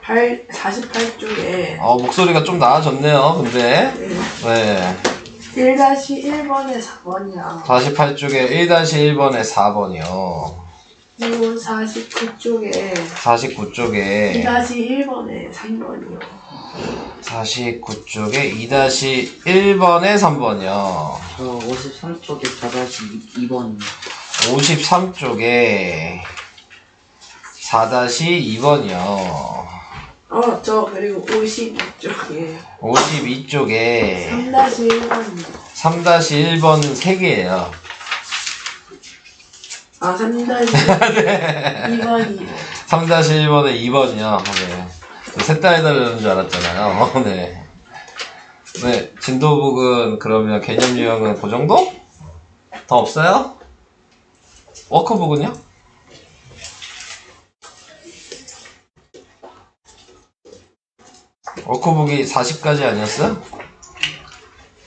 48쪽에 목소리가 좀 나아졌네요. 근데 네. 1-1번에 4번이야. 48쪽에 1-1번에 4번이요. 그리고 49쪽에 49쪽에 2-1번에 3번이요. 49쪽에 2-1번에 3번이요. 저 53쪽에 4-2번이요. 53쪽에 4-2번이요. 저 그리고 52쪽에 52쪽에 3-1번이요. 3-1번 3개예요. 3-2번이요. 3-1번에 2번이요. 네. 셋 다 해달라는 줄 알았잖아요. 네. 네. 진도북은 그러면 개념 유형은 그 정도? 더 없어요? 워크북은요? 워크북이 40까지 아니었어요?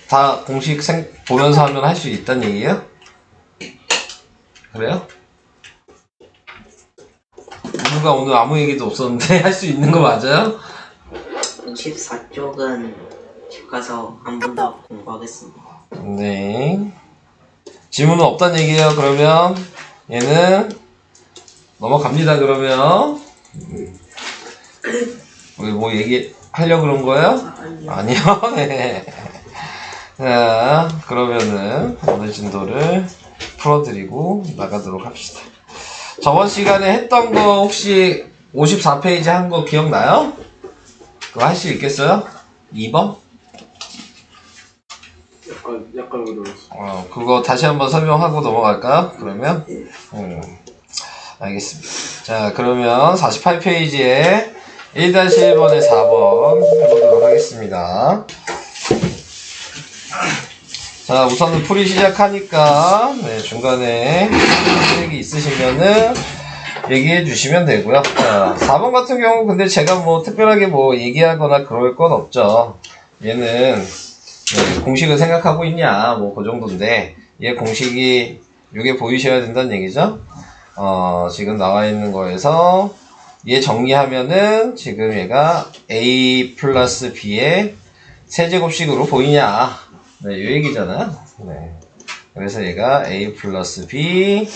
다 공식 보면서 하면 할 수 있다는 얘기예요? 그래요? 누가 오늘 아무 얘기도 없었는데 할 수 있는 거 맞아요? 54쪽은 집 가서 한 번 더 공부하겠습니다. 네. 질문은 없단 얘기예요. 그러면 얘는 넘어갑니다. 그러면 우리 뭐 얘기하려고 그런 거예요? 아니요. 네. 자, 그러면은 오늘 진도를 풀어드리고 나가도록 합시다. 저번 시간에 했던 거 혹시 54페이지 한 거 기억나요? 그거 할 수 있겠어요? 2번? 약간 그러겠어. 그거 다시 한번 설명하고 넘어갈까요? 그러면? 알겠습니다. 자, 그러면 48페이지에 1-1번에 4번 해보도록 하겠습니다. 자, 우선은 풀이 시작하니까, 네, 중간에 얘기 있으시면은 얘기해 주시면 되고요. 자, 4번 같은 경우 근데 제가 뭐 특별하게 뭐 얘기하거나 그럴 건 없죠. 얘는 네, 공식을 생각하고 있냐, 뭐 그 정도인데, 얘 공식이 이게 보이셔야 된다는 얘기죠. 지금 나와 있는 거에서 얘 정리하면은 지금 얘가 a 플러스 b의 세제곱식으로 보이냐, 네, 이 얘기잖아요. 네. 그래서 얘가 a 플러스 b,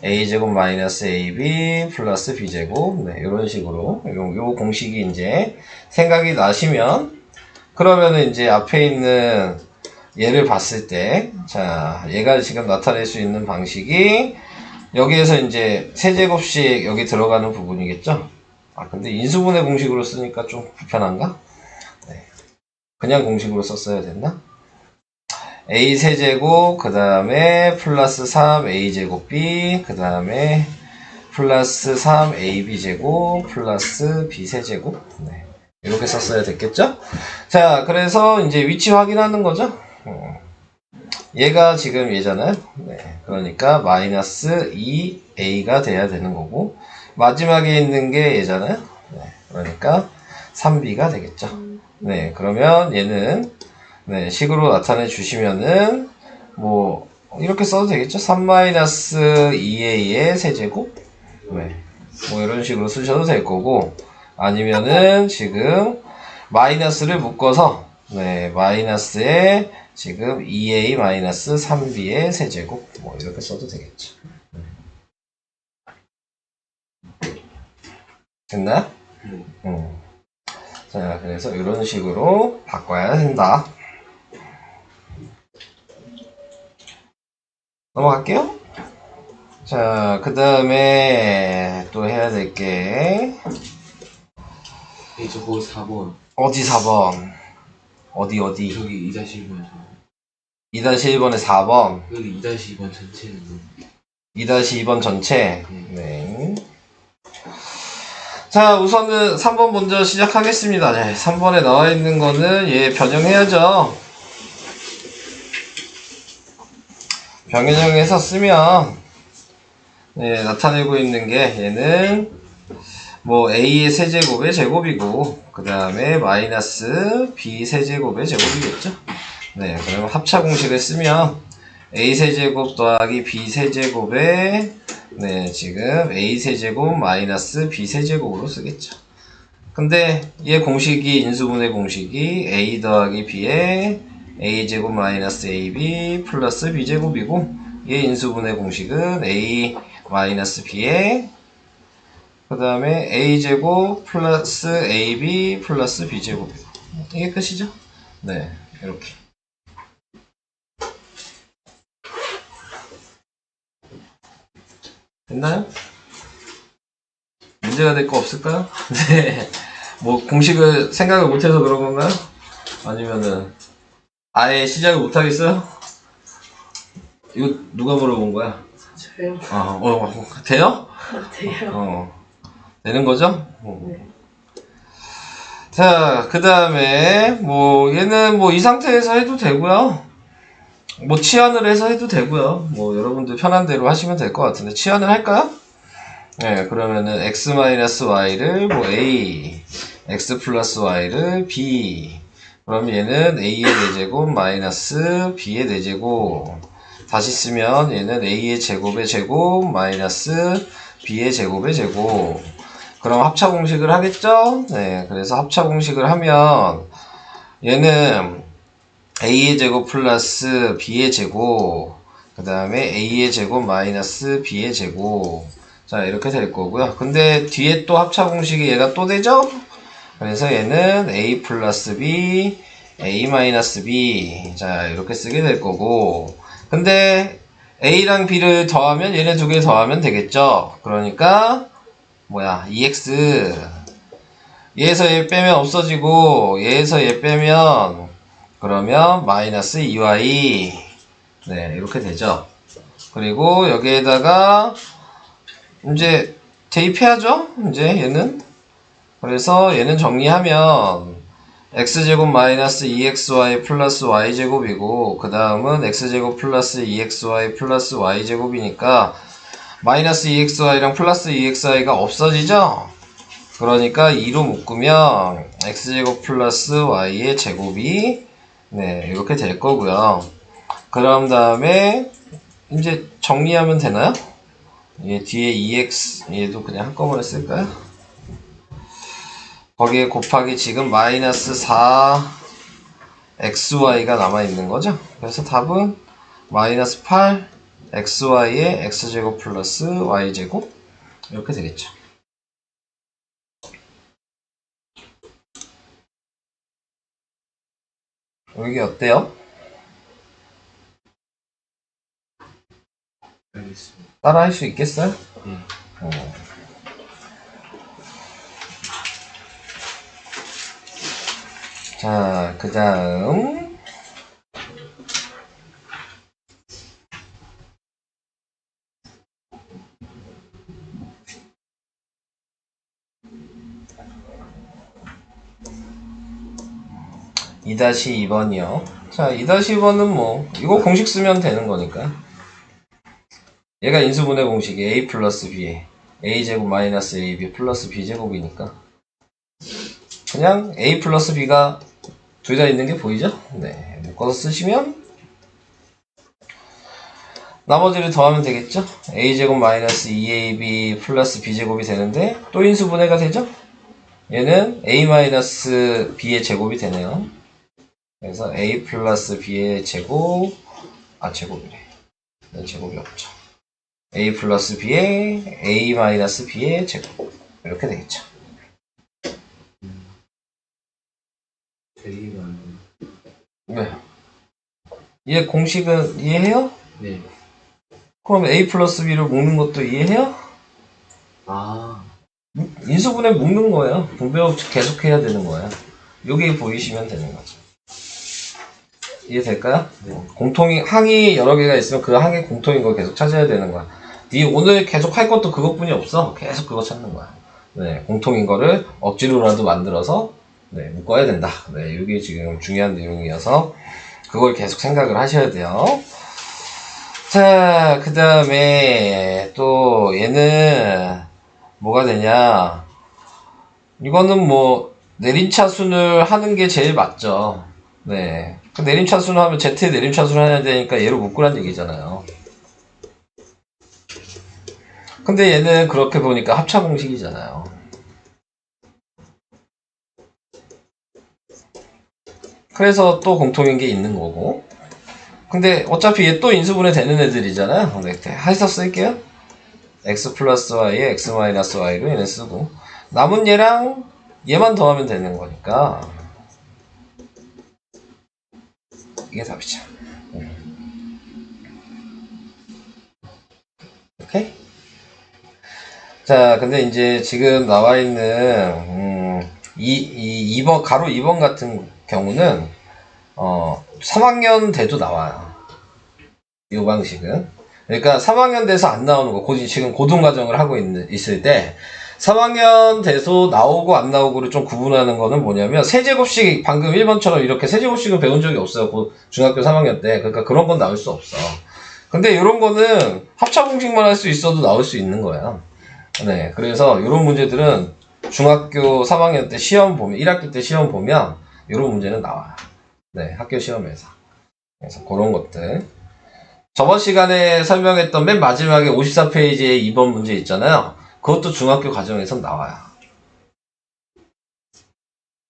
a제곱 마이너스 ab 플러스 b제곱, 네, 이런 식으로 요 공식이 이제 생각이 나시면, 그러면은 이제 앞에 있는 얘를 봤을 때, 자, 얘가 지금 나타낼 수 있는 방식이 여기에서 이제 세제곱식 여기 들어가는 부분이겠죠? 근데 인수분해 공식으로 쓰니까 좀 불편한가? 네. 그냥 공식으로 썼어야 됐나? a 세제곱, 그 다음에 플러스 3a제곱 b, 그 다음에 플러스 3ab제곱, 플러스 b세제곱. 네. 이렇게 썼어야 됐겠죠? 자, 그래서 이제 위치 확인하는 거죠? 얘가 지금 얘잖아요? 네. 그러니까 마이너스 2a가 돼야 되는 거고, 마지막에 있는 게 얘잖아요? 네. 그러니까 3b가 되겠죠? 네. 그러면 얘는 네, 식으로 나타내 주시면은 뭐 이렇게 써도 되겠죠? 3-2a의 세제곱? 네. 뭐 이런 식으로 쓰셔도 될 거고, 아니면은 지금 마이너스를 묶어서 네, 마이너스에 지금 2a 마이너스 3b의 세제곱, 뭐 이렇게 써도 되겠죠. 됐나요? 자, 그래서 이런 식으로 바꿔야 된다. 넘어갈게요. 자, 그 다음에 또 해야 될 게, 저거 4번. 어디 4번? 어디? 저기 2-1번. 2-1번에 4번. 여기 2-2번 전체는 2-2번 전체. 네. 자, 우선은 3번 먼저 시작하겠습니다. 네, 3번에 나와 있는 거는 얘 변형해야죠. 변형해서 쓰면 네, 나타내고 있는 게 얘는 뭐 a의 세제곱의 제곱이고, 그 다음에 마이너스 b 세제곱의 제곱이겠죠. 네, 그러면 합차 공식을 쓰면 a 세제곱 더하기 b 세제곱의 네, 지금 a 세제곱 마이너스 b 세제곱으로 쓰겠죠. 근데 얘 공식이 인수분해 공식이 a 더하기 b에 a제곱 마이너스 ab 플러스 b제곱이고 얘 인수분해 공식은 a 마이너스 b에 그 다음에 a제곱 플러스 ab 플러스 b제곱이고 이게 끝이죠? 네, 이렇게. 됐나요? 문제가 될 거 없을까요? 네. 뭐 공식을 생각을 못해서 그런 건가요? 아니면은 아예 시작을 못하겠어요? 이거 누가 물어본 거야? 저요. 돼요? 돼요. 되는 거죠? 네. 자, 그 다음에 뭐 얘는 뭐 이 상태에서 해도 되고요. 뭐 치환을 해서 해도 되고요. 뭐 여러분들 편한 대로 하시면 될 것 같은데 치환을 할까요? 네, 그러면은 x-y를 뭐 a, x 플러스 y를 b. 그럼 얘는 a의 4제곱 마이너스 b의 4제곱. 다시 쓰면 얘는 a의 제곱의 제곱 마이너스 b의 제곱의 제곱. 그럼 합차 공식을 하겠죠? 네, 그래서 합차 공식을 하면 얘는 a의 제곱 플러스 b의 제곱, 그 다음에 a의 제곱 마이너스 b의 제곱. 자, 이렇게 될 거고요. 근데 뒤에 또 합차 공식이 얘가 또 되죠? 그래서 얘는 a 플러스 b, a 마이너스 b. 자, 이렇게 쓰게 될 거고. 근데 a랑 b를 더하면 얘네 두 개 더하면 되겠죠? 그러니까 뭐야, 2x. 얘에서 얘 빼면 없어지고 얘에서 얘 빼면 그러면 마이너스 2y. 네, 이렇게 되죠. 그리고 여기에다가 이제 대입해야죠. 이제 얘는. 그래서 얘는 정리하면 x제곱 마이너스 2xy 플러스 y제곱이고 그 다음은 x제곱 플러스 2xy 플러스 y제곱이니까 마이너스 2xy랑 플러스 2xy가 없어지죠? 그러니까 2로 묶으면 x제곱 플러스 y의 제곱이 네, 이렇게 될 거고요. 그럼 다음에 이제 정리하면 되나요? 얘 뒤에 2x 얘도 그냥 한꺼번에 쓸까요? 거기에 곱하기 지금 마이너스 4 xy가 남아있는 거죠? 그래서 답은 마이너스 8 xy의 x제곱 플러스 y제곱 이렇게 되겠죠. 여기 어때요? 알겠습니다. 따라 할 수 있겠어요? 네. 자, 그 다음 (2-2) 번이요. 자, 2-2 번은 뭐 이거 공식 쓰면 되는 거니까. 얘가 인수분해 공식이 a 플러스 b a제곱 마이너스 ab 플러스 b제곱이니까 그냥 a 플러스 b가 둘 다 있는 게 보이죠? 네, 묶어서 쓰시면 나머지를 더하면 되겠죠? a제곱 마이너스 2ab 플러스 b제곱이 되는데 또 인수분해가 되죠? 얘는 a 마이너스 b의 제곱이 되네요. 그래서 a 플러스 b의 제곱, 제곱이래. 제곱이 없죠. a 플러스 b의 a 마이너스 b의 제곱. 이렇게 되겠죠. 되게 많네. 네. 얘 공식은 이해해요? 네. 그럼 a 플러스 b를 묶는 것도 이해해요? 아, 인수분해 묶는 거예요. 분배법 계속 해야 되는 거예요. 여기 보이시면 되는 거죠. 이해될까요? 네. 항이 여러 개가 있으면 그 항의 공통인 걸 계속 찾아야 되는 거야. 네 오늘 계속 할 것도 그것뿐이 없어. 계속 그거 찾는 거야. 네, 공통인 거를 억지로라도 만들어서 네, 묶어야 된다. 네, 이게 지금 중요한 내용이어서 그걸 계속 생각을 하셔야 돼요. 자, 그 다음에 또 얘는 뭐가 되냐? 이거는 뭐 내림차순을 하는 게 제일 맞죠. 네. 그 내림차순을 하면 Z의 내림차순을 해야 되니까 얘로 묶으란 얘기잖아요. 근데 얘는 그렇게 보니까 합차 공식이잖아요. 그래서 또 공통인 게 있는 거고. 근데 어차피 얘 또 인수분해 되는 애들이잖아요. 네, 해서 쓸게요. x 플러스 y에 x 마이너스 y로 얘네 쓰고 남은 얘랑 얘만 더하면 되는 거니까 이게 답이죠. 오케이? 자, 근데 이제 지금 나와 있는 2번 가로 2번 같은 경우는 3학년 돼도 나와요. 이 방식은. 그러니까 3학년 돼서 안 나오는 거. 지금 고등과정을 하고 있을 때 3학년 돼서 나오고 안 나오고를 좀 구분하는 거는 뭐냐면 세제곱식 방금 1번처럼 이렇게 세제곱식을 배운 적이 없어요. 중학교 3학년 때. 그러니까 그런 건 나올 수 없어. 근데 이런 거는 합차 공식만 할 수 있어도 나올 수 있는 거야. 네. 그래서 이런 문제들은 중학교 3학년 때 시험 보면 1학기 때 시험 보면 이런 문제는 나와요. 네. 학교 시험에서. 그래서 그런 것들. 저번 시간에 설명했던 맨 마지막에 54페이지에 2번 문제 있잖아요. 그것도 중학교 과정에서 나와요.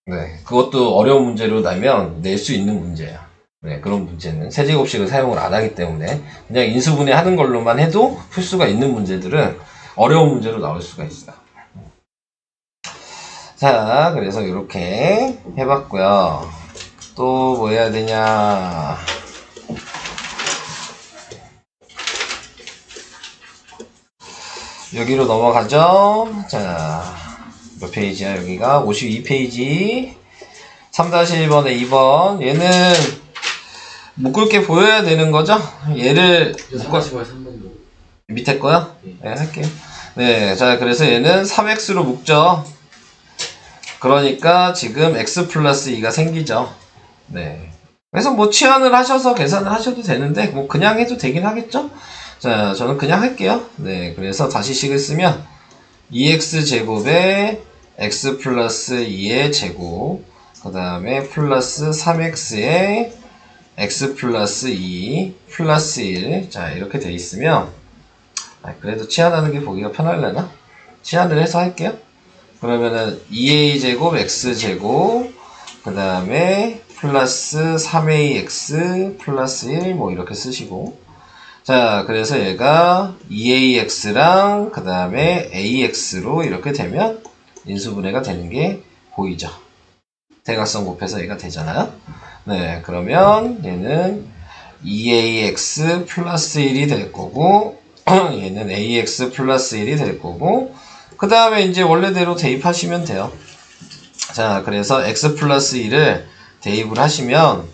네, 그것도 어려운 문제로 나면 낼 수 있는 문제야. 네, 그런 문제는 세제곱식을 사용을 안 하기 때문에 그냥 인수분해 하는 걸로만 해도 풀 수가 있는 문제들은 어려운 문제로 나올 수가 있어요. 자, 그래서 이렇게 해봤고요. 또 뭐 해야 되냐. 여기로 넘어가죠. 자, 몇 페이지야? 여기가 52페이지. 3-1번에 2번. 얘는 묶을 게 보여야 되는 거죠? 얘를 3-5에 3번도 밑에 거요? 네. 네, 할게요. 네, 자, 그래서 얘는 3x로 묶죠. 그러니까 지금 x 플러스 2가 생기죠. 네. 그래서 뭐 치환을 하셔서 계산을 하셔도 되는데 뭐 그냥 해도 되긴 하겠죠? 자, 저는 그냥 할게요. 네, 그래서 다시 식을 쓰면 2x제곱에 x 플러스 2의 제곱 그 다음에 플러스 3x에 x 플러스 2 플러스 1 자, 이렇게 돼 있으면 그래도 치환하는 게 보기가 편하려나? 치환을 해서 할게요. 그러면은 2a제곱 x제곱 그 다음에 플러스 3ax 플러스 1 뭐 이렇게 쓰시고 자, 그래서 얘가 2ax랑 그 다음에 ax로 이렇게 되면 인수분해가 되는 게 보이죠. 대각선 곱해서 얘가 되잖아요. 네, 그러면 얘는 2ax 플러스 1이 될 거고 얘는 ax 플러스 1이 될 거고 그 다음에 이제 원래대로 대입하시면 돼요. 자, 그래서 x 플러스 1을 대입을 하시면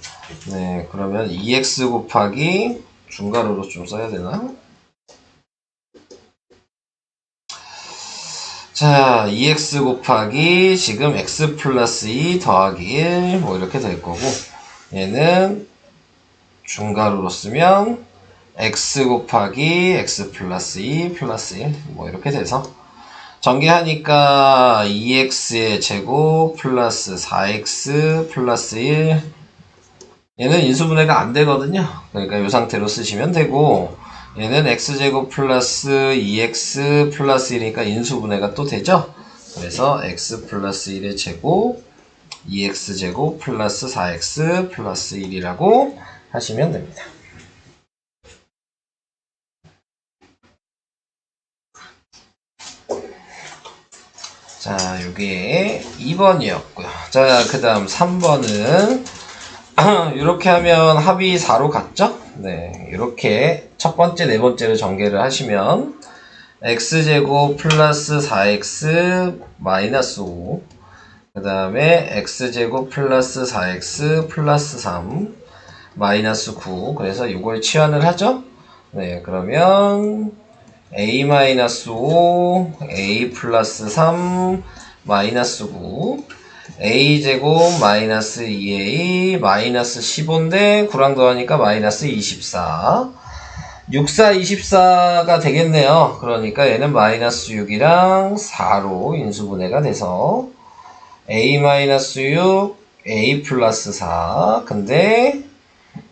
네, 그러면 2x 곱하기 중괄호로 좀 써야 되나? 자, 2x 곱하기 지금 x 플러스 2 더하기 1 뭐 이렇게 될 거고 얘는 중괄호로 쓰면 x 곱하기 x 플러스 2 플러스 1 뭐 이렇게 돼서 전개하니까 2x의 제곱 플러스 4x 플러스 1 얘는 인수분해가 안 되거든요. 그러니까 이 상태로 쓰시면 되고 얘는 x제곱 플러스 2x 플러스 1이니까 인수분해가 또 되죠. 그래서 x 플러스 1의 제곱 2x제곱 플러스 4x 플러스 1이라고 하시면 됩니다. 자, 요게 2번이었고요. 자, 그 다음 3번은 이렇게 하면 합이 4로 갔죠? 네, 이렇게 첫 번째, 네 번째를 전개를 하시면 x제곱 플러스 4x 마이너스 5 그 다음에 x제곱 플러스 4x 플러스 3 마이너스 9 그래서 이걸 치환을 하죠? 네, 그러면 a 마이너스 5 a 플러스 3 마이너스 9 a제곱 마이너스 2a 마이너스 15인데 9랑 더하니까 마이너스 24 64 24가 되겠네요. 그러니까 얘는 마이너스 6이랑 4로 인수분해가 돼서 a 마이너스 6 a 플러스 4 근데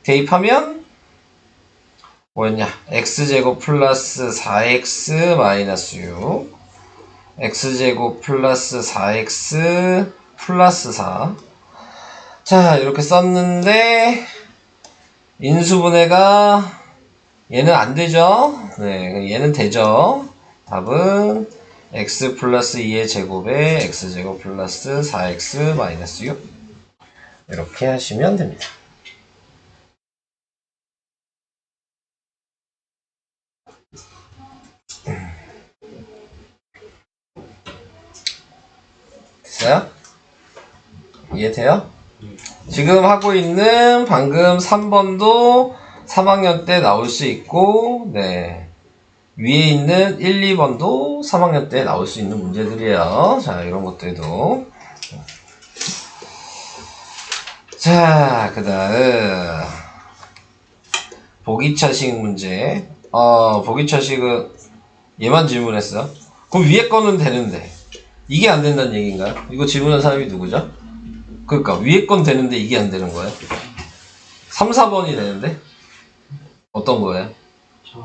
대입하면 뭐였냐 x제곱 플러스 4x 마이너스 6 x제곱 플러스 4x 플러스 4 자, 이렇게 썼는데 인수분해가 얘는 안 되죠? 네, 얘는 되죠? 답은 x 플러스 2의 제곱에 x제곱 플러스 4x 마이너스 6 이렇게 하시면 됩니다. 됐어요? 이해돼요? 지금 하고 있는 방금 3번도 3학년 때 나올 수 있고, 네. 위에 있는 1, 2번도 3학년 때 나올 수 있는 문제들이에요. 자, 이런 것들도. 자, 그 다음. 보기차식 문제. 보기차식은 얘만 질문했어. 그럼 위에 거는 되는데. 이게 안 된다는 얘기인가요? 이거 질문한 사람이 누구죠? 그러니까 위에 건 되는데 이게 안 되는 거예요? 3, 4번이 되는데? 어떤 거예요? 저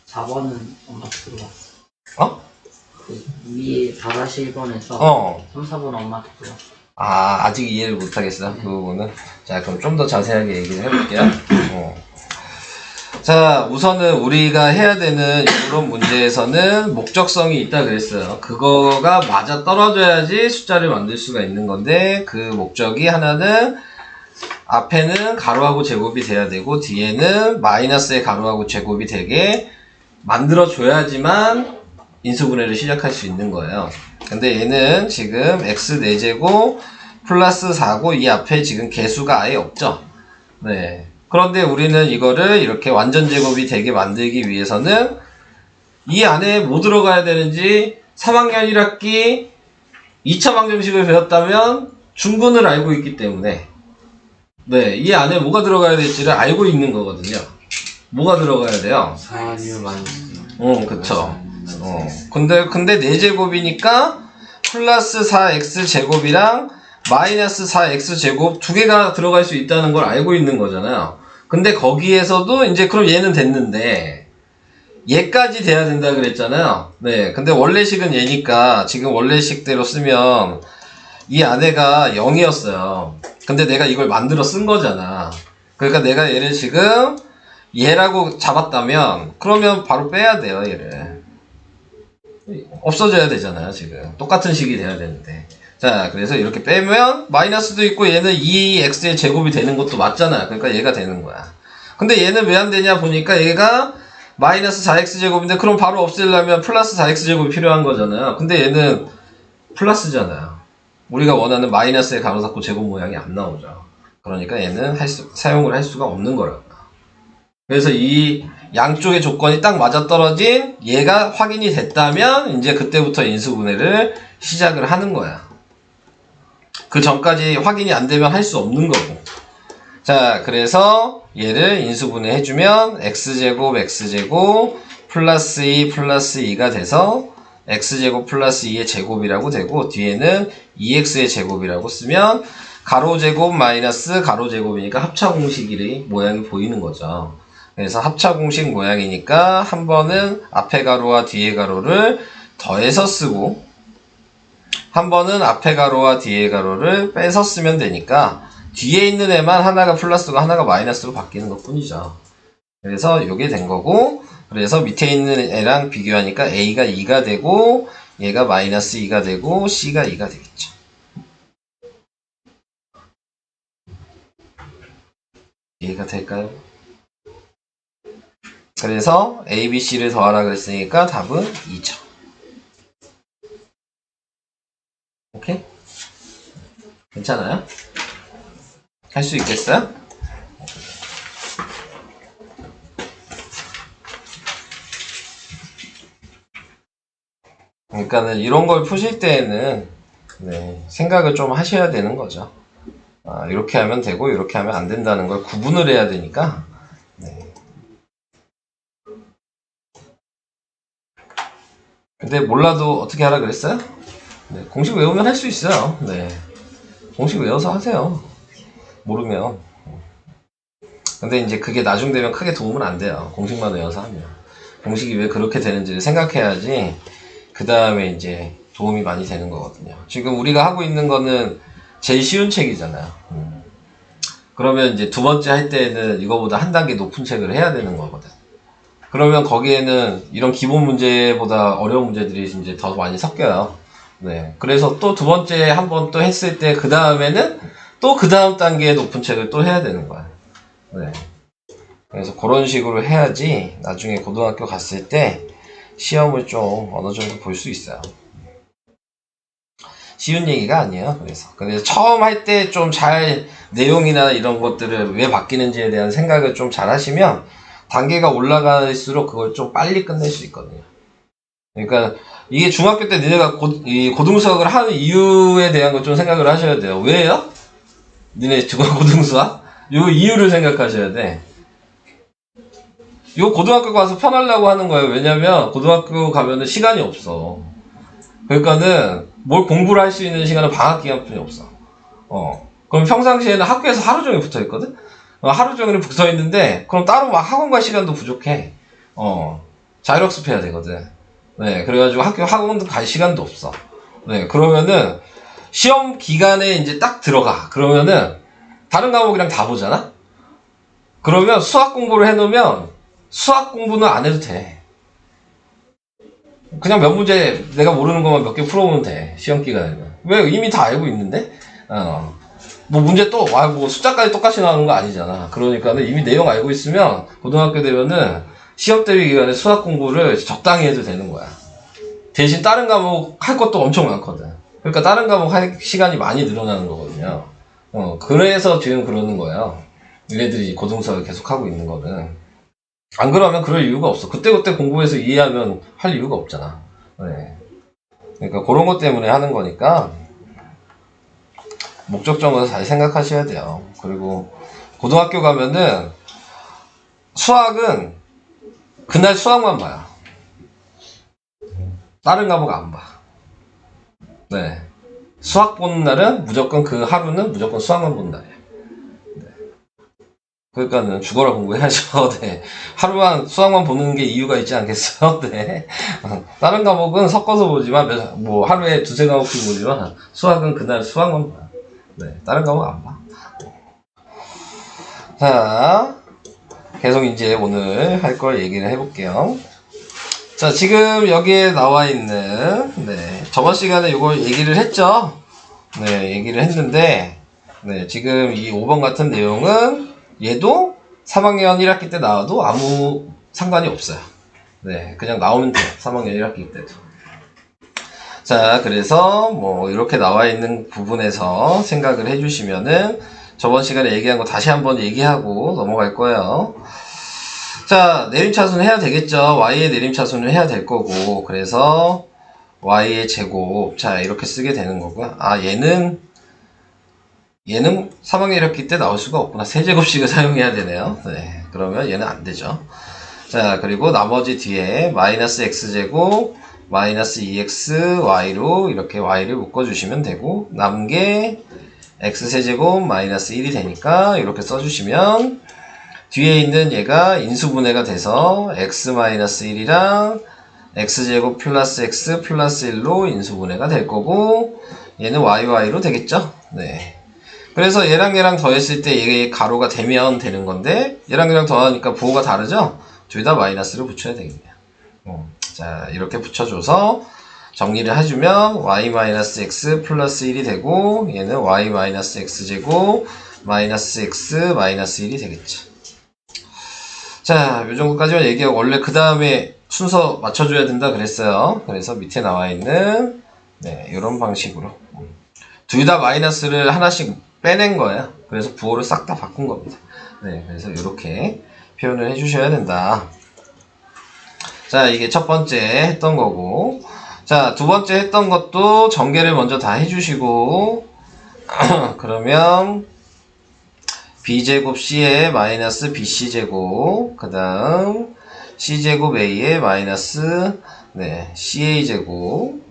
4번은 엄마 들어갔어. 어? 그 위에 4-1번에서 어. 3, 4번 엄마한테 들어갔어. 아, 아직 이해를 못하겠어. 그 부분은. 자, 그럼 좀 더 자세하게 얘기를 해볼게요. 자, 우선은 우리가 해야 되는 이런 문제에서는 목적성이 있다 그랬어요. 그거가 맞아 떨어져야지 숫자를 만들 수가 있는 건데, 그 목적이 하나는 앞에는 가로하고 제곱이 돼야 되고, 뒤에는 마이너스의 가로하고 제곱이 되게 만들어줘야지만 인수분해를 시작할 수 있는 거예요. 근데 얘는 지금 x 4제곱 플러스 4고 이 앞에 지금 개수가 아예 없죠. 네. 그런데 우리는 이거를 이렇게 완전 제곱이 되게 만들기 위해서는 이 안에 뭐 들어가야 되는지 3학년 1학기 2차 방정식을 배웠다면 충분을 알고 있기 때문에 네, 이 안에 뭐가 들어가야 될지를 알고 있는 거거든요. 뭐가 들어가야 돼요? 4류 마이너스. 그쵸. 근데 4제곱이니까 플러스 4x 제곱이랑 마이너스 4x 제곱 두 개가 들어갈 수 있다는 걸 알고 있는 거잖아요. 근데 거기에서도 이제 그럼 얘는 됐는데 얘까지 돼야 된다 그랬잖아요. 네. 근데 원래식은 얘니까 지금 원래식대로 쓰면 이 안에가 0이었어요. 근데 내가 이걸 만들어 쓴 거잖아. 그러니까 내가 얘를 지금 얘라고 잡았다면 그러면 바로 빼야 돼요, 얘를. 없어져야 되잖아요, 지금. 똑같은 식이 돼야 되는데. 자, 그래서 이렇게 빼면 마이너스도 있고 얘는 2x의 제곱이 되는 것도 맞잖아요. 그러니까 얘가 되는 거야. 근데 얘는 왜 안 되냐 보니까 얘가 마이너스 4x 제곱인데 그럼 바로 없애려면 플러스 4x 제곱이 필요한 거잖아요. 근데 얘는 플러스잖아요. 우리가 원하는 마이너스의 가로 닫고 제곱 모양이 안 나오죠. 그러니까 얘는 사용을 할 수가 없는 거라고. 그래서 이 양쪽의 조건이 딱 맞아떨어진 얘가 확인이 됐다면 이제 그때부터 인수분해를 시작을 하는 거야. 그 전까지 확인이 안 되면 할 수 없는 거고. 자, 그래서 얘를 인수분해 해주면 x제곱 x제곱 플러스 2 플러스 2가 돼서 x제곱 플러스 2의 제곱이라고 되고 뒤에는 2x의 제곱이라고 쓰면 가로제곱 마이너스 가로제곱이니까 합차공식이 모양이 보이는 거죠. 그래서 합차공식 모양이니까 한 번은 앞에 가로와 뒤에 가로를 더해서 쓰고 한 번은 앞에 가로와 뒤에 가로를 빼서 쓰면 되니까 뒤에 있는 애만 하나가 플러스고 하나가 마이너스로 바뀌는 것 뿐이죠. 그래서 이게 된 거고 그래서 밑에 있는 애랑 비교하니까 A가 2가 되고 얘가 마이너스 2가 되고 C가 2가 되겠죠. 이해가 될까요? 그래서 A, B, C를 더하라 그랬으니까 답은 2죠. 오케이? 괜찮아요? 할 수 있겠어요? 그러니까는 이런 걸 푸실 때에는 생각을 좀 하셔야 되는 거죠. 이렇게 하면 되고 이렇게 하면 안 된다는 걸 구분을 해야 되니까 근데 몰라도 어떻게 하라 그랬어요? 공식 외우면 할 수 있어요. 공식 외워서 하세요. 모르면. 근데 이제 그게 나중 되면 크게 도움은 안 돼요. 공식만 외워서 하면. 공식이 왜 그렇게 되는지를 생각해야지 그 다음에 이제 도움이 많이 되는 거거든요. 지금 우리가 하고 있는 거는 제일 쉬운 책이잖아요. 그러면 이제 두 번째 할 때에는 이거보다 한 단계 높은 책을 해야 되는 거거든. 그러면 거기에는 이런 기본 문제보다 어려운 문제들이 이제 더 많이 섞여요. 네. 그래서 또 두 번째 한 번 또 했을 때 그 다음에는 또 그 다음 단계의 높은 책을 또 해야 되는 거야. 네. 그래서 그런 식으로 해야지 나중에 고등학교 갔을 때 시험을 좀 어느 정도 볼 수 있어요. 쉬운 얘기가 아니에요. 그래서 처음 할 때 좀 잘 내용이나 이런 것들을 왜 바뀌는지에 대한 생각을 좀 잘 하시면 단계가 올라갈수록 그걸 좀 빨리 끝낼 수 있거든요. 그러니까 이게 중학교 때 니네가 고등수학을 하는 이유에 대한 걸 좀 생각을 하셔야 돼요. 왜요? 니네 고등수학? 요 이유를 생각하셔야 돼. 요 고등학교 가서 편하려고 하는 거예요. 왜냐면 고등학교 가면은 시간이 없어. 그러니까는 뭘 공부를 할 수 있는 시간은 방학 기간뿐이 없어. 그럼 평상시에는 학교에서 하루 종일 붙어 있거든? 하루 종일 붙어 있는데, 그럼 따로 막 학원 갈 시간도 부족해. 자율학습해야 되거든. 네, 그래가지고 학원도 갈 시간도 없어. 네, 그러면은, 시험 기간에 이제 딱 들어가. 그러면은, 다른 과목이랑 다 보잖아? 그러면 수학 공부를 해놓으면, 수학 공부는 안 해도 돼. 그냥 몇 문제 내가 모르는 것만 몇 개 풀어보면 돼. 시험 기간에는. 왜? 이미 다 알고 있는데? 뭐 문제 또, 뭐 숫자까지 똑같이 나오는 거 아니잖아. 그러니까는 이미 내용 알고 있으면 고등학교 되면은 시험 대비 기간에 수학 공부를 적당히 해도 되는 거야. 대신 다른 과목 할 것도 엄청 많거든. 그러니까 다른 과목 할 시간이 많이 늘어나는 거거든요. 그래서 지금 그러는 거예요. 얘네들이 고등수학을 계속 하고 있는 거는. 안 그러면 그럴 이유가 없어. 그때그때 공부해서 이해하면 할 이유가 없잖아. 네. 그러니까 그런 것 때문에 하는 거니까 목적점을 잘 생각하셔야 돼요. 그리고 고등학교 가면은 수학은 그날 수학만 봐요. 다른 과목 안 봐. 네. 수학 보는 날은 무조건 그 하루는 무조건 수학만 보는 날이에요. 그러니까는 죽어라 공부해야죠. 네. 하루만 수학만 보는 게 이유가 있지 않겠어요? 네. 다른 과목은 섞어서 보지만, 뭐, 하루에 두세 과목씩 보지만, 수학은 그날 수학만 봐요. 네. 다른 과목 안 봐. 자, 계속 이제 오늘 할 걸 얘기를 해볼게요. 자, 지금 여기에 나와 있는, 네. 저번 시간에 이걸 얘기를 했죠? 네, 얘기를 했는데, 네. 지금 이 5번 같은 내용은, 얘도 3학년 1학기 때 나와도 아무 상관이 없어요. 네, 그냥 나오면 돼요. 3학년 1학기 때도. 자, 그래서 뭐 이렇게 나와 있는 부분에서 생각을 해주시면은 저번 시간에 얘기한 거 다시 한번 얘기하고 넘어갈 거예요. 자, 내림차순 해야 되겠죠. y의 내림차순을 해야 될 거고, 그래서 y의 제곱, 자 이렇게 쓰게 되는 거고요. 아, 얘는 3학년 1학기 때 나올 수가 없구나. 세제곱식을 사용해야 되네요. 네, 그러면 얘는 안 되죠. 자, 그리고 나머지 뒤에 마이너스 x제곱 마이너스 2xy로 이렇게 y를 묶어주시면 되고, 남은 게 x세제곱 마이너스 1이 되니까 이렇게 써주시면 뒤에 있는 얘가 인수분해가 돼서 x 마이너스 1이랑 x제곱 플러스 x 플러스 1로 인수분해가 될 거고, 얘는 y로 되겠죠. 네. 그래서 얘랑 더했을 때 얘 가로가 되면 되는 건데, 얘랑 더하니까 부호가 다르죠? 둘 다 마이너스를 붙여야 되겠네요. 자, 이렇게 붙여줘서 정리를 해주면 y-x 플러스 1이 되고, 얘는 y-x제곱 마이너스 x 마이너스 1이 되겠죠. 자, 요 정도까지만 얘기하고, 원래 그 다음에 순서 맞춰줘야 된다 그랬어요. 그래서 밑에 나와 있는, 네, 이런 방식으로. 둘 다 마이너스를 하나씩 빼낸 거예요. 그래서 부호를 싹 다 바꾼 겁니다. 네, 그래서 이렇게 표현을 해주셔야 된다. 자, 이게 첫 번째 했던 거고, 자, 두 번째 했던 것도 전개를 먼저 다 해주시고, 그러면 b제곱 c에 마이너스 bc제곱, 그 다음 c제곱 a에 마이너스, 네, ca제곱,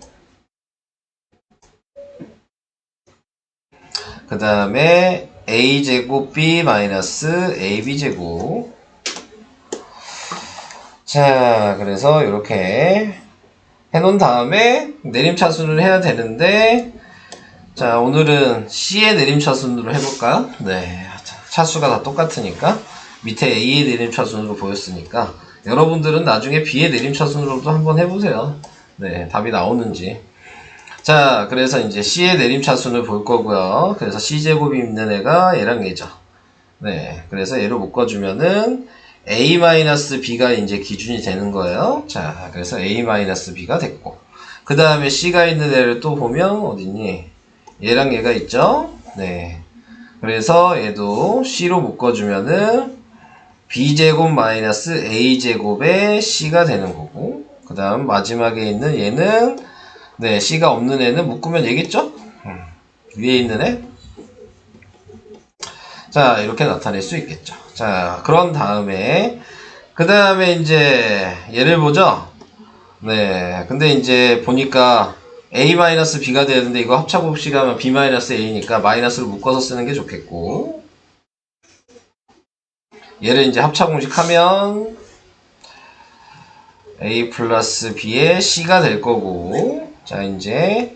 그 다음에 a제곱 b 마이너스 ab제곱. 자, 그래서 이렇게 해놓은 다음에 내림차순을 해야 되는데, 자, 오늘은 C의 내림차순으로 해볼까요? 네. 차수가 다 똑같으니까. 밑에 A의 내림차순으로 보였으니까. 여러분들은 나중에 B의 내림차순으로도 한번 해보세요. 네. 답이 나오는지. 자, 그래서 이제 C의 내림차순을 볼 거고요. 그래서 C제곱이 있는 애가 얘랑 얘죠. 네. 그래서 얘를 묶어주면은 A-B가 이제 기준이 되는 거예요. 자, 그래서 A-B가 됐고. 그 다음에 C가 있는 애를 또 보면, 어딨니? 얘랑 얘가 있죠? 네. 그래서 얘도 C로 묶어주면은 B제곱 마이너스 A제곱의 C가 되는 거고. 그 다음 마지막에 있는 얘는, 네, C가 없는 애는 묶으면 얘겠죠? 위에 있는 애? 자, 이렇게 나타낼 수 있겠죠. 자, 그런 다음에, 그 다음에 이제, 얘를 보죠? 네, 근데 이제 보니까 A-B가 되는데 이거 합차곱식 하면 B-A니까 마이너스를 묶어서 쓰는 게 좋겠고, 얘를 이제 합차공식 하면 A 플러스 B의 C가 될 거고, 자, 이제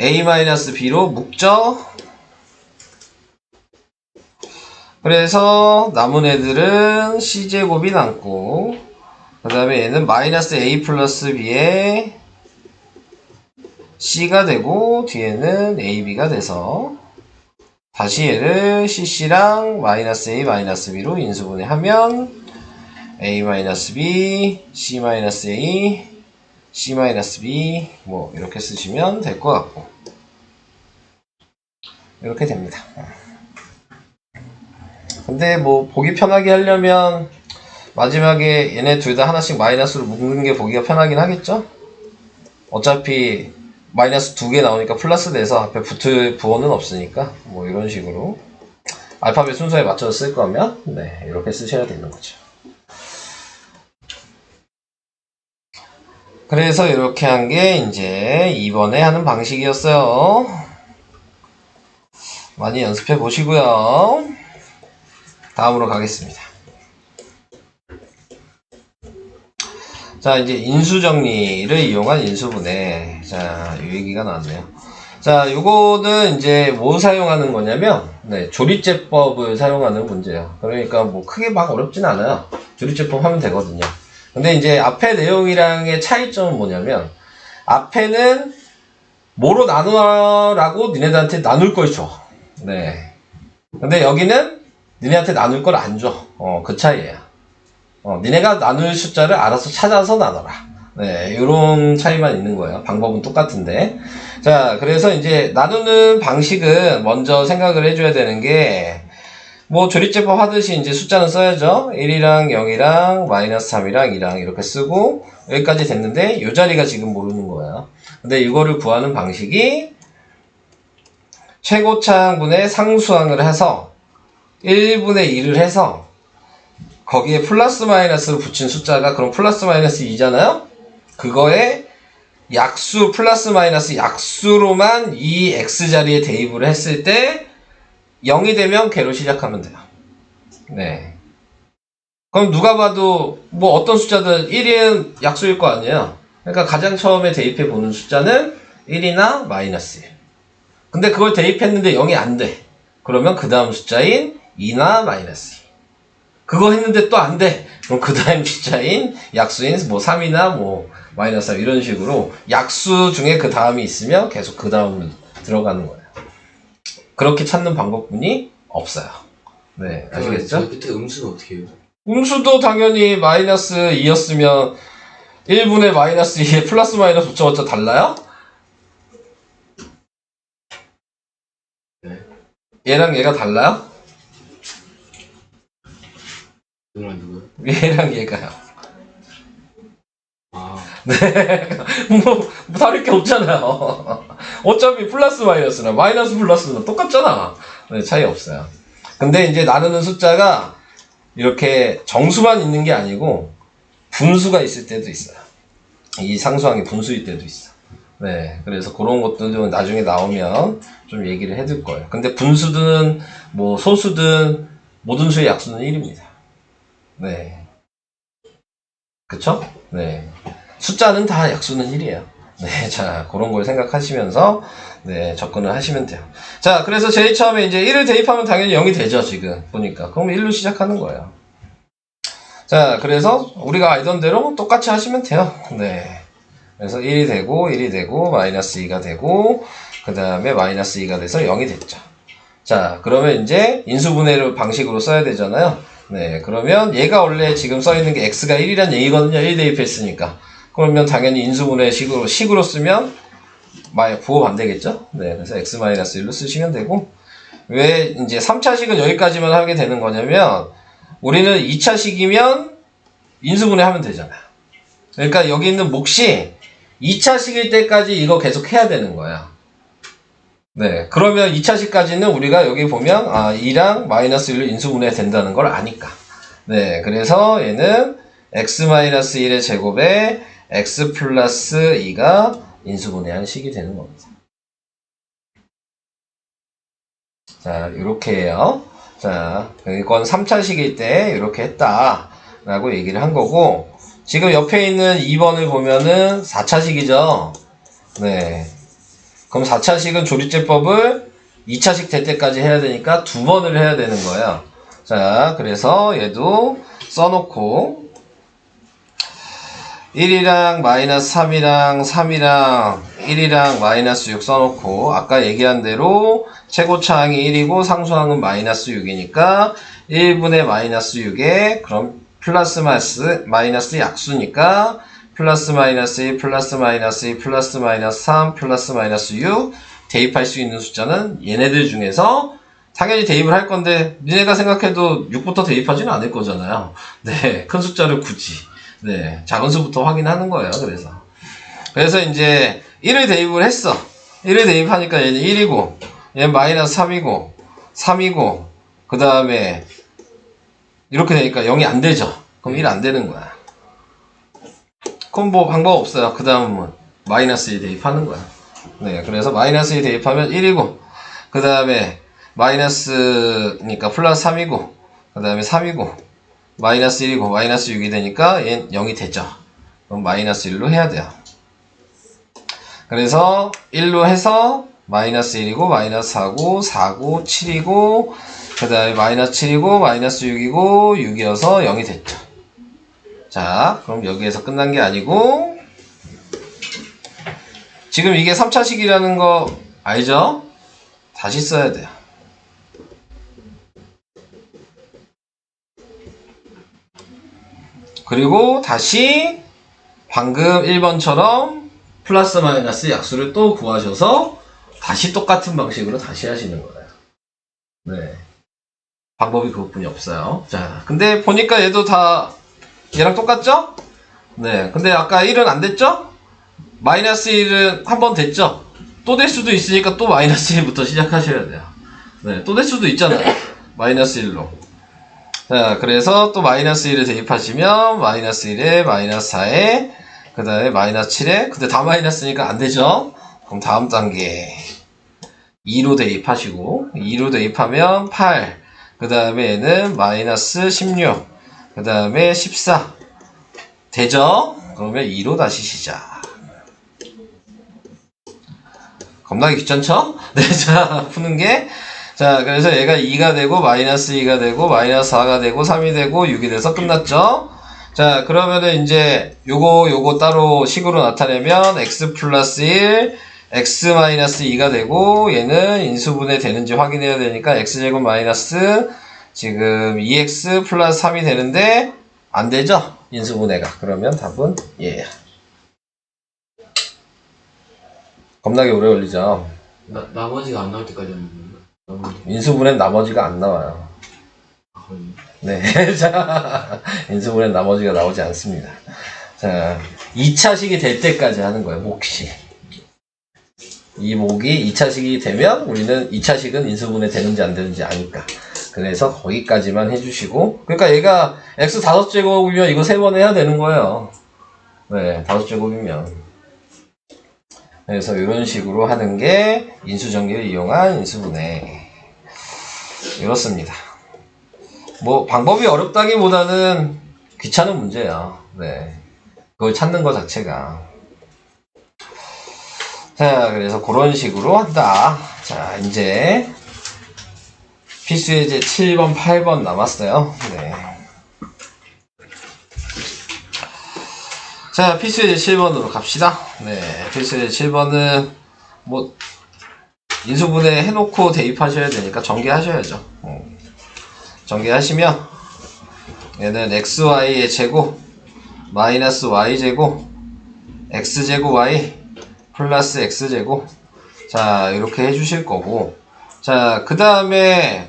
A-B로 묶죠? 그래서 남은 애들은 C제곱이 남고, 그 다음에 얘는 마이너스 A 플러스 B의 C가 되고, 뒤에는 AB가 돼서 다시 얘를 CC랑 마이너스 A 마이너스 B로 인수분해하면 A 마이너스 B, C 마이너스 A, C 마이너스 B 뭐 이렇게 쓰시면 될 것 같고, 이렇게 됩니다. 근데 뭐 보기 편하게 하려면 마지막에 얘네 둘 다 하나씩 마이너스로 묶는 게 보기가 편하긴 하겠죠? 어차피 마이너스 2개 나오니까 플러스 돼서 앞에 붙을 부호는 없으니까 뭐 이런 식으로 알파벳 순서에 맞춰서 쓸 거면 네, 이렇게 쓰셔야 되는 거죠. 그래서 이렇게 한 게 이제 이번에 하는 방식이었어요. 많이 연습해 보시고요. 다음으로 가겠습니다. 자, 이제 인수정리를 이용한 인수분해. 자, 이 얘기가 나왔네요. 자, 요거는 이제 뭐 사용하는 거냐면, 네, 조립제법을 사용하는 문제예요. 그러니까 뭐 크게 막 어렵진 않아요. 조립제법 하면 되거든요. 근데 이제 앞에 내용이랑의 차이점은 뭐냐면, 앞에는 뭐로 나누라고 니네들한테 나눌 걸 줘. 네. 근데 여기는 니네한테 나눌 걸 안 줘. 그 차이예요. 니네가 나눌 숫자를 알아서 찾아서 나눠라. 네, 요런 차이만 있는 거예요. 방법은 똑같은데. 자, 그래서 이제 나누는 방식은 먼저 생각을 해줘야 되는 게, 뭐 조립제법 하듯이 이제 숫자는 써야죠. 1이랑 0이랑 마이너스 3이랑 2랑 이렇게 쓰고, 여기까지 됐는데, 요 자리가 지금 모르는 거예요. 근데 이거를 구하는 방식이, 최고차항분의 상수항을 해서, 1분의 2를 해서, 거기에 플러스 마이너스를 붙인 숫자가 그럼 플러스 마이너스 2잖아요? 그거에 약수 플러스 마이너스 약수로만 이 x자리에 대입을 했을 때 0이 되면 걔로 시작하면 돼요. 네. 그럼 누가 봐도 뭐 어떤 숫자든 1은 약수일 거 아니에요? 그러니까 가장 처음에 대입해 보는 숫자는 1이나 마이너스 1. 근데 그걸 대입했는데 0이 안 돼. 그러면 그 다음 숫자인 2나 마이너스 2. 그거 했는데 또 안 돼. 그럼 그 다음 숫자인 약수인 뭐 3이나 뭐 마이너스 3 이런 식으로 약수 중에 그 다음이 있으면 계속 그 다음으로 들어가는 거예요. 그렇게 찾는 방법뿐이 없어요. 네, 아시겠죠? 밑에 음수는 어떻게 해요? 음수도 당연히 마이너스 2였으면 1분의 마이너스 2에 플러스 마이너스 붙여봤자 달라요? 네. 얘랑 얘가 달라요? 누구랑 누구요? 얘랑 얘가요. 아, 네. 뭐 다를 게 없잖아요. 어차피 플러스 마이너스나 마이너스 플러스나 똑같잖아. 네, 차이 없어요. 근데 이제 나누는 숫자가 이렇게 정수만 있는 게 아니고 분수가 있을 때도 있어요. 이 상수항이 분수일 때도 있어. 네, 그래서 그런 것들도 나중에 나오면 좀 얘기를 해둘 거예요. 근데 분수든 뭐 소수든 모든 수의 약수는 1입니다. 네. 그쵸? 네. 숫자는 다 약수는 1이에요. 네, 자, 그런 걸 생각하시면서, 네, 접근을 하시면 돼요. 자, 그래서 제일 처음에 이제 1을 대입하면 당연히 0이 되죠, 지금. 보니까. 그럼 1로 시작하는 거예요. 자, 그래서 우리가 알던 대로 똑같이 하시면 돼요. 네. 그래서 1이 되고, 마이너스 2가 되고, 그 다음에 마이너스 2가 돼서 0이 됐죠. 자, 그러면 이제 인수분해를 방식으로 써야 되잖아요. 네, 그러면 얘가 원래 지금 써있는 게 x가 1이란 얘기거든요. 1 대입했으니까. 그러면 당연히 인수분해 식으로 쓰면 부호 반대겠죠? 네, 그래서 x-1로 쓰시면 되고, 왜 이제 3차식은 여기까지만 하게 되는 거냐면, 우리는 2차식이면 인수분해 하면 되잖아요. 그러니까 여기 있는 몫이 2차식일 때까지 이거 계속 해야 되는 거야. 네, 그러면 2차식까지는 우리가 여기 보면 2랑 마이너스 1로 인수분해 된다는 걸 아니까. 네, 그래서 얘는 x-1의 제곱에 x 플러스 2가 인수분해한 식이 되는 겁니다. 자, 이렇게 해요. 자, 이건 3차식일 때 이렇게 했다 라고 얘기를 한 거고, 지금 옆에 있는 2번을 보면은 4차식이죠. 네. 그럼 4차식은 조리제법을 2차식 될 때까지 해야 되니까 2번을 해야 되는 거예요. 자, 그래서 얘도 써놓고 1이랑 마이너스 3이랑 3이랑 1이랑 마이너스 6 써놓고, 아까 얘기한 대로 최고차항이 1이고 상수항은 마이너스 6이니까 1분의 마이너스 6에 그럼 플러스 마이너스 약수니까 플러스 마이너스 1 플러스 마이너스 2 플러스 마이너스 3 플러스 마이너스 6 대입할 수 있는 숫자는 얘네들 중에서 당연히 대입을 할 건데, 니네가 생각해도 6부터 대입하지는 않을 거잖아요. 네, 큰 숫자를 굳이. 네, 작은 수부터 확인하는 거예요. 그래서 이제 1을 대입을 했어. 1을 대입하니까 얘는 1이고, 얘는 마이너스 3이고, 3이고, 그 다음에 이렇게 되니까 0이 안 되죠. 그럼 1 안 되는 거야. 그럼 뭐 방법 없어요. 그 다음은 마이너스 1 대입하는 거야. 네, 그래서 마이너스 1 대입하면 1이고, 그 다음에 마이너스니까 플러스 3이고, 그 다음에 3이고, 마이너스 1이고, 마이너스 6이 되니까 얘는 0이 되죠. 그럼 마이너스 1로 해야 돼요. 그래서 1로 해서 마이너스 1이고, 마이너스 4고, 4고, 7이고, 그 다음에 마이너스 7이고, 마이너스 6이고, 6이어서 0이 됐죠. 자, 그럼 여기에서 끝난 게 아니고, 지금 이게 3차식이라는 거 알죠? 다시 써야 돼요. 그리고 다시 방금 1번처럼 플러스 마이너스 약수를 또 구하셔서 다시 똑같은 방식으로 다시 하시는 거예요. 네. 방법이 그것뿐이 없어요. 자, 근데 보니까 얘도 다 얘랑 똑같죠? 네. 근데 아까 1은 안 됐죠? 마이너스 1은 한 번 됐죠? 또 될 수도 있으니까 또 마이너스 1부터 시작하셔야 돼요. 네. 또 될 수도 있잖아요. 마이너스 1로. 자, 그래서 또 마이너스 1을 대입하시면 마이너스 1에 마이너스 4에 그 다음에 마이너스 7에, 근데 다 마이너스니까 안 되죠? 그럼 다음 단계 2로 대입하시고, 2로 대입하면 8, 그 다음에 얘는 마이너스 16, 그 다음에 14 되죠? 그러면 2로 다시 시작. 겁나게 귀찮죠? 네, 자, 푸는 게. 자, 그래서 얘가 2가 되고, 마이너스 2가 되고, 마이너스 4가 되고, 3이 되고, 6이 돼서 끝났죠? 자, 그러면은 이제 요거 따로 식으로 나타내면 x 플러스 1, x 마이너스 2가 되고, 얘는 인수분해 되는지 확인해야 되니까 x제곱 마이너스 지금 2x 플러스 3이 되는데 안 되죠? 인수분해가. 그러면 답은 얘야. 겁나게 오래 걸리죠? 나머지가 안 나올 때까지 하는 건가? 인수분해는 나머지가 안 나와요. 그럼요. 네. 자, 인수분해는 나머지가 나오지 않습니다. 자, 2차식이 될 때까지 하는 거예요, 몫이. 이 몫이 2차식이 되면 우리는 2차식은 인수분해 되는지 안 되는지 아니까. 그래서 거기까지만 해주시고, 그러니까 얘가 x 5제곱이면 이거 3번 해야 되는 거예요. 네, 5제곱이면. 그래서 이런 식으로 하는 게 인수전개를 이용한 인수분해. 이렇습니다. 뭐 방법이 어렵다기보다는 귀찮은 문제야. 네. 그걸 찾는 것 자체가. 자, 그래서 그런 식으로 한다. 자, 이제 필수예제 7번, 8번 남았어요. 네. 자, 필수예제 7번으로 갑시다. 네, 필수예제 7번은 뭐 인수분해 해놓고 대입하셔야 되니까 전개하셔야죠. 전개하시면 얘는 xy의 제곱 마이너스 y제곱 x제곱 y 플러스 x제곱. 자, 이렇게 해주실 거고, 자, 그 다음에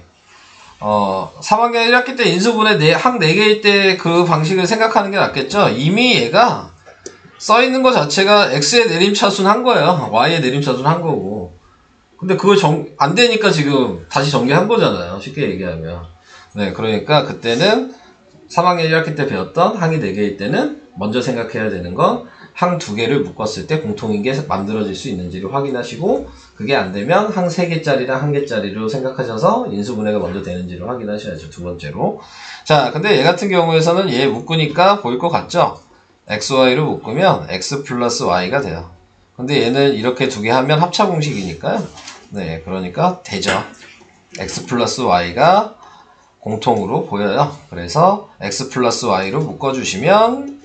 3학년 1학기 때 인수분해 항 4개일 때 그 방식을 생각하는 게 낫겠죠. 이미 얘가 써있는 것 자체가 x의 내림차순 한 거예요. y의 내림차순 한 거고. 근데 그걸 안 되니까 지금 다시 전개한 거잖아요. 쉽게 얘기하면. 네, 그러니까 그때는 3학년 1학기 때 배웠던 항이 4개일 때는 먼저 생각해야 되는 건 항 2개를 묶었을 때 공통인 게 만들어질 수 있는지를 확인하시고, 그게 안 되면 항 3개짜리랑 1개짜리로 생각하셔서 인수분해가 먼저 되는지를 확인하셔야죠. 두 번째로. 자, 근데 얘 같은 경우에서는 얘 묶으니까 보일 것 같죠? xy를 묶으면 x 플러스 y가 돼요. 근데 얘는 이렇게 2개 하면 합차 공식이니까요. 네, 그러니까 되죠. x 플러스 y가 공통으로 보여요. 그래서 x 플러스 y로 묶어주시면,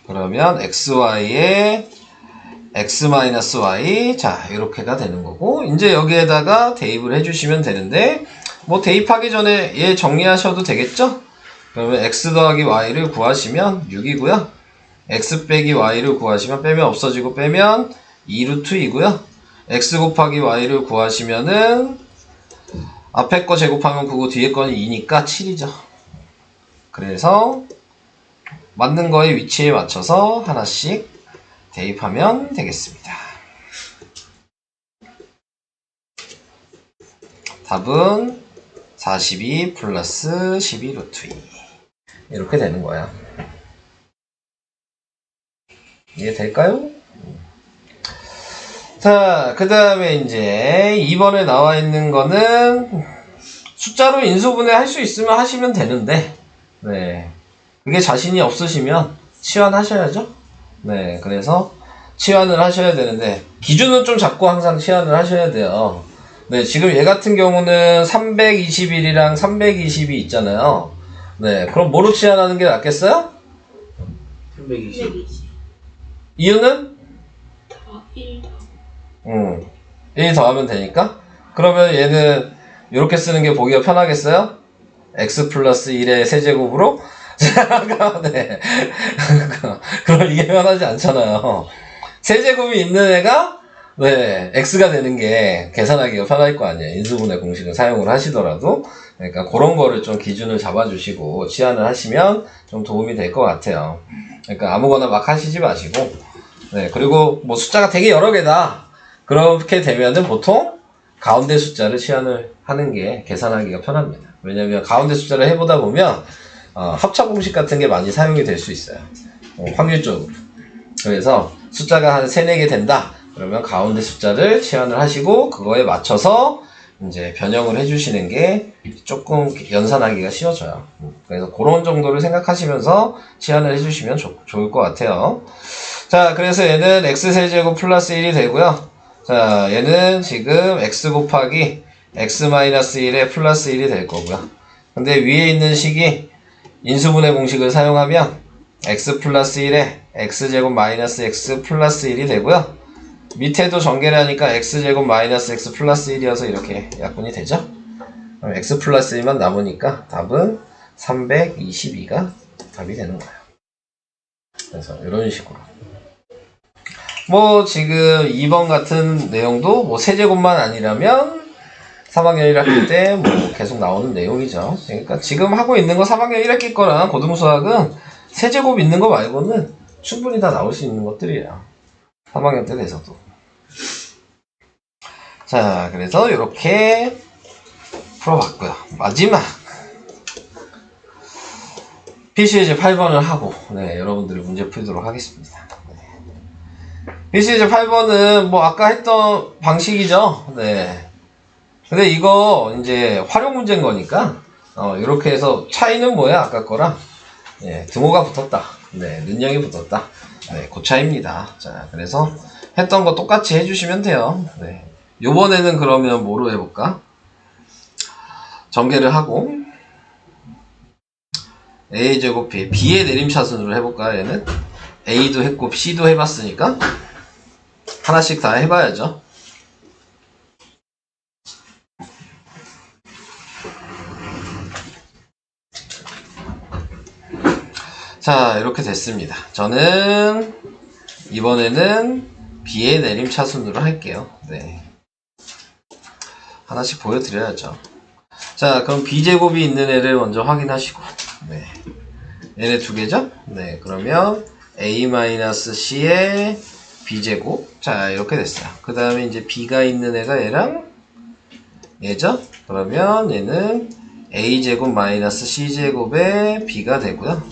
그러면 xy에 x 마이너스 y, 자, 이렇게가 되는 거고, 이제 여기에다가 대입을 해주시면 되는데, 뭐 대입하기 전에 얘 정리하셔도 되겠죠? 그러면 x 더하기 y를 구하시면 6이고요. x 빼기 y를 구하시면 빼면 없어지고 빼면 2루트 2고요. x 곱하기 y를 구하시면은 앞에 거 제곱하면 그거 뒤에 거는 2니까 7이죠. 그래서 맞는 거의 위치에 맞춰서 하나씩 대입하면 되겠습니다. 답은 42 플러스 12 루트 2 이렇게 되는 거야. 이해될까요? 자, 그 다음에 이제 2번에 나와 있는 거는 숫자로 인수분해 할 수 있으면 하시면 되는데, 네, 그게 자신이 없으시면 치환하셔야죠. 네, 그래서 치환을 하셔야 되는데 기준은 좀 잡고 항상 치환을 하셔야 돼요. 네, 지금 얘 같은 경우는 321이랑 320이 있잖아요. 네, 그럼 뭐로 치환하는 게 낫겠어요? 320. 이유는? 1 더하면 되니까. 그러면 얘는 이렇게 쓰는 게 보기가 편하겠어요? x 플러스 1의 세제곱으로? 네. 그럼 이게 편하지 않잖아요. 세제곱이 있는 애가 네, x가 되는 게 계산하기가 편할 거 아니에요. 인수분해 공식을 사용을 하시더라도. 그러니까 그런 거를 좀 기준을 잡아주시고 치환을 하시면 좀 도움이 될 것 같아요. 그러니까 아무거나 막 하시지 마시고. 네, 그리고 뭐 숫자가 되게 여러 개다. 그렇게 되면은 보통 가운데 숫자를 치환을 하는 게 계산하기가 편합니다. 왜냐면 가운데 숫자를 해보다 보면 합차 공식 같은 게 많이 사용이 될 수 있어요. 확률적으로. 그래서 숫자가 한 3, 4개 된다. 그러면 가운데 숫자를 치환을 하시고 그거에 맞춰서 이제 변형을 해주시는 게 조금 연산하기가 쉬워져요. 그래서 그런 정도를 생각하시면서 치환을 해주시면 좋을 것 같아요. 자, 그래서 얘는 x세제곱 플러스 1이 되고요. 자, 얘는 지금 x 곱하기 x 마이너스 1에 플러스 1이 될 거고요. 근데 위에 있는 식이 인수분해 공식을 사용하면 x 플러스 1에 x제곱 마이너스 x 플러스 1이 되고요. 밑에도 전개를 하니까 x제곱 마이너스 x 플러스 1이어서 이렇게 약분이 되죠. 그럼 x 플러스 1만 남으니까 답은 322가 답이 되는 거예요. 그래서 이런 식으로 뭐 지금 2번 같은 내용도 뭐 세제곱만 아니라면 3학년 1학기 때 뭐 계속 나오는 내용이죠. 그러니까 지금 하고 있는 거 3학년 1학기 거랑 고등수학은 세제곱 있는 거 말고는 충분히 다 나올 수 있는 것들이에요. 3학년 때 돼서도. 자, 그래서 이렇게 풀어봤고요. 마지막 PC예제 8번을 하고 네, 여러분들이 문제 풀도록 하겠습니다. PC예제 8번은 뭐 아까 했던 방식이죠. 네. 근데 이거 이제 활용 문제인 거니까 이렇게 해서 차이는 뭐야? 아까 거랑 예, 등호가 붙었다. 네, 는영이 붙었다. 네, 그 차이입니다. 자, 그래서 했던 거 똑같이 해주시면 돼요. 네. 요번에는 그러면 뭐로 해볼까? 전개를 하고 a제곱 b의 내림차순으로 해볼까요? 얘는 a도 했고 c도 해봤으니까 하나씩 다 해봐야죠. 자, 이렇게 됐습니다. 저는 이번에는 b의 내림차순으로 할게요. 네. 하나씩 보여드려야죠. 자, 그럼 b제곱이 있는 애를 먼저 확인하시고, 네. 얘네 두 개죠? 네, 그러면 a-c의 b제곱. 자, 이렇게 됐어요. 그 다음에 이제 b가 있는 애가 얘랑 얘죠? 그러면 얘는 a제곱 마이너스 c제곱의 b가 되고요.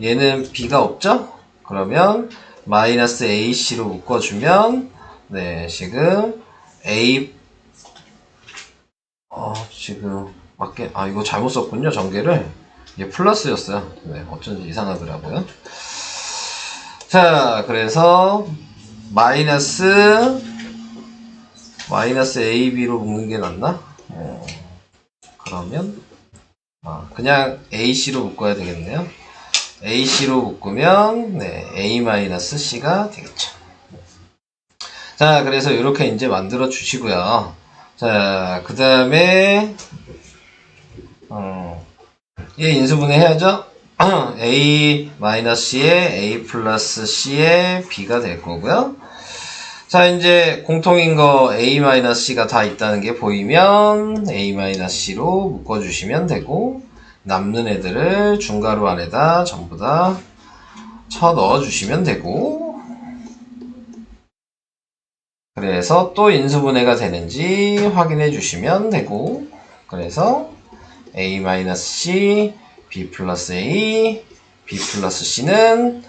얘는 b가 없죠? 그러면 마이너스 ac로 묶어주면 네, 지금 a 지금 맞게 이거 잘못 썼군요. 전개를. 이게 플러스였어요. 네, 어쩐지 이상하더라고요. 자, 그래서 마이너스 ab로 묶는 게 낫나? 그러면 그냥 ac로 묶어야 되겠네요. ac로 묶으면 네, a-c가 되겠죠. 자, 그래서 이렇게 이제 만들어 주시고요. 자, 그 다음에 얘 인수분해 해야죠. a-c의 a 플러스 c의 b가 될 거고요. 자, 이제 공통인 거 a-c가 다 있다는 게 보이면 a-c로 묶어주시면 되고, 남는 애들을 중괄호 안에다 전부 다 쳐 넣어주시면 되고, 그래서 또 인수분해가 되는지 확인해 주시면 되고, 그래서 a-c, b 플러스 a, b 플러스 c는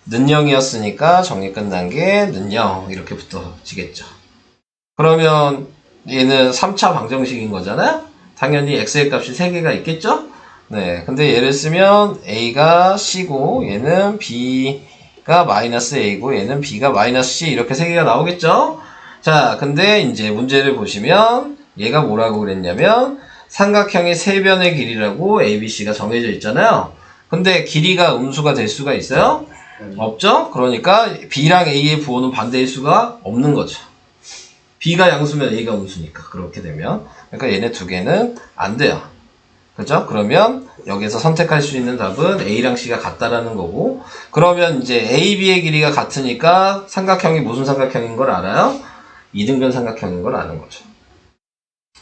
는영이었으니까 정리 끝난 게 는영 이렇게 붙어지겠죠. 그러면 얘는 3차 방정식인 거잖아요. 당연히 x의 값이 3개가 있겠죠. 네, 근데 얘를 쓰면 a가 c고 얘는 b가 마이너스 a고 얘는 b가 마이너스 c 이렇게 3개가 나오겠죠. 자, 근데 이제 문제를 보시면 얘가 뭐라고 그랬냐면 삼각형의 세변의 길이라고 ABC가 정해져 있잖아요. 근데 길이가 음수가 될 수가 있어요? 없죠? 그러니까 B랑 A의 부호는 반대일 수가 없는 거죠. B가 양수면 A가 음수니까 그렇게 되면 그러니까 얘네 두 개는 안 돼요. 그죠? 그러면 여기서 선택할 수 있는 답은 A랑 C가 같다라는 거고 그러면 이제 A, B의 길이가 같으니까 삼각형이 무슨 삼각형인 걸 알아요? 이등변 삼각형인 걸 아는 거죠.